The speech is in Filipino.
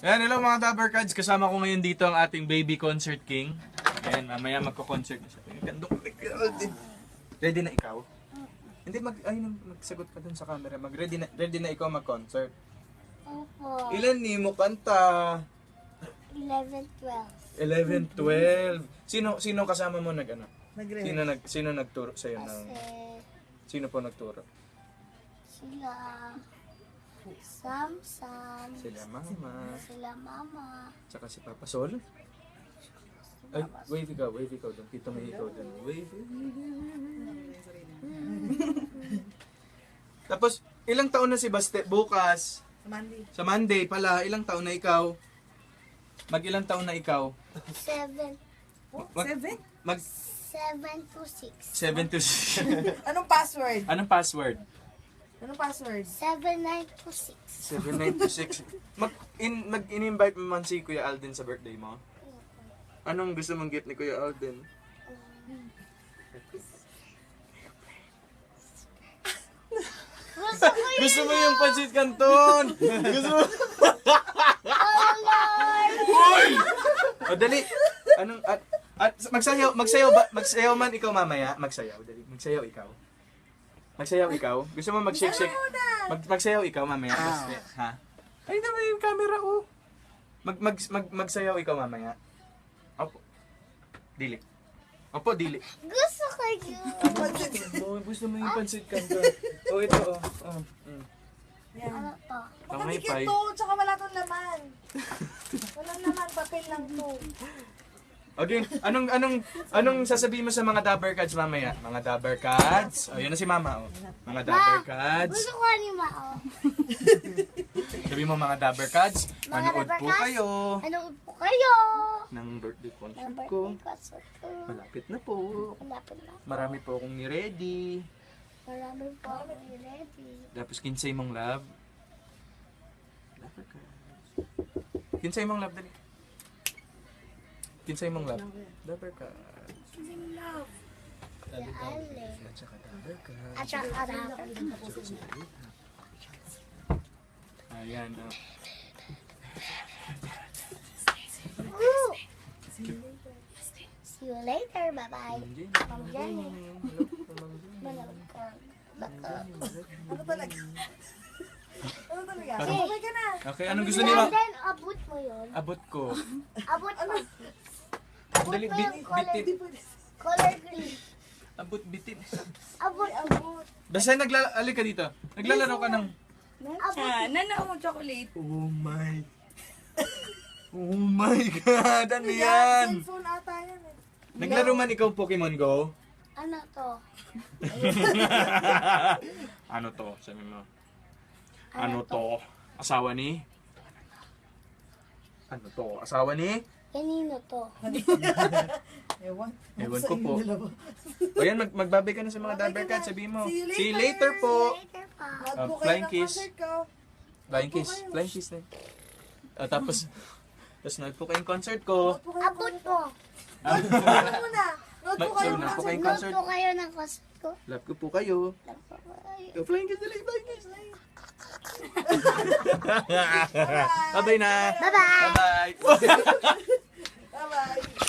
Ayan, hello mga Dabber Cards. Kasama ko ngayon dito ang ating baby concert king. Ayan, mamaya magko-concert na siya. Ready na ikaw? Hindi, magsagot ka dun sa camera. Ready na ikaw mag-concert. Opo. Ilan ni mo kanta? 11, 11, 12. 12. Sino kasama mo Nagre. Sino nagturo sa iyo Kasi Sino po nagturo? sila Sam, Sila mama, sila mama, tsaka si Papa Sol. Ay, wave ikaw doon. Kita mo ikaw doon. Wave. Tapos, ilang taon na si Baste? Bukas, Mandy. sa Monday pala, ilang taon na ikaw? Mag-ilang taon na ikaw? 7, Mag- 7? Mag 7 to 6. 7 to 6. Anong password? Anong password? Anong password? 7, 9 to 6. 7926. Mag-in-invite mo man si Kuya Alden sa birthday mo? Anong gusto mong gift ni Kuya Alden? Gusto ko yun! Gusto mo yung pancit canton? Gusto mo? Oh, Lord! Hoy! O dali. Anong at magsayaw man ikaw mamaya. Magsayaw dali. Magsayaw ikaw. Gusto mo mag-shake. Magsayaw ikaw mamaya. Basta, ha? Ay naman yung camera oh. Magsayaw ikaw mamaya. Opo. Dili. Opo, dili. Gusto ko yun! Gusto mo yung pancit canton? Oh, ito oh. Yan. Ano to? Kamay Pagkadikit pie. to, tsaka wala tong laman. Walang laman, papel lang to. Okay, anong sasabihin mo sa mga Dabber Cards mamaya? Mga Dabber Cards. Oh, yun na si Mama oh. Mga Dabber Cards. Gusto ko anima, oh. Sabi mo mga Dabber Cards, Mga manood Dabber po Cards? kayo Ano po kayo? ng birthday concert Number ko. 3 concert ko. Malapit na po. Malapit na. Marami po akong ni-ready. Marami po ako ready. Tapos kinsay mong love. Dabber Cards. Kinsay mong love, dali. Kinsay mong love. Dabber Cards. Love. Si Ale. At saka Dabber Cards. At saka Dabber. Ayan, oh. Woo! See you later. Bye-bye. Ma'am Jenny. Manood ka. Baka. Ano talaga? Ano talaga? Okay. Okay ka na. Okay, anong gusto niyo? Then, abot mo yun. Abot ko. Abot mo. Abot Dali, mo yung bitin. color green. Abot, bitin. Abot. Basta alika dito. Naglalaro ka ng... Nanao chocolate. Oh my... Oh my God! Ano yan? Cellphone ata yan eh. Naglaro man ikaw Pokemon Go? Ano to? Ano to? Sabi mo. Ano to? Asawa ni? Ano to? Asawa ni? Kanino to? Ewan. Ewan Sa ko po. inyo dalawa. O yan, magbabay ka na sa mga Dabber Cards. Sabihin mo. See you later po! Later pa. Wag po kayo Flying ng kiss. concert ko. Flying kiss. Flying kiss na. Tapos nag po kayong concert ko. Wag po kayo Abot mo. Ano muna? Wag po kayo Mag- ng po kayong Note concert. po kayo ng concert ko. Love ko po kayo. Love ko kayo. Flying kiss dali, flying kiss. Bye-bye na. Bye-bye. Bye-bye. Bye-bye.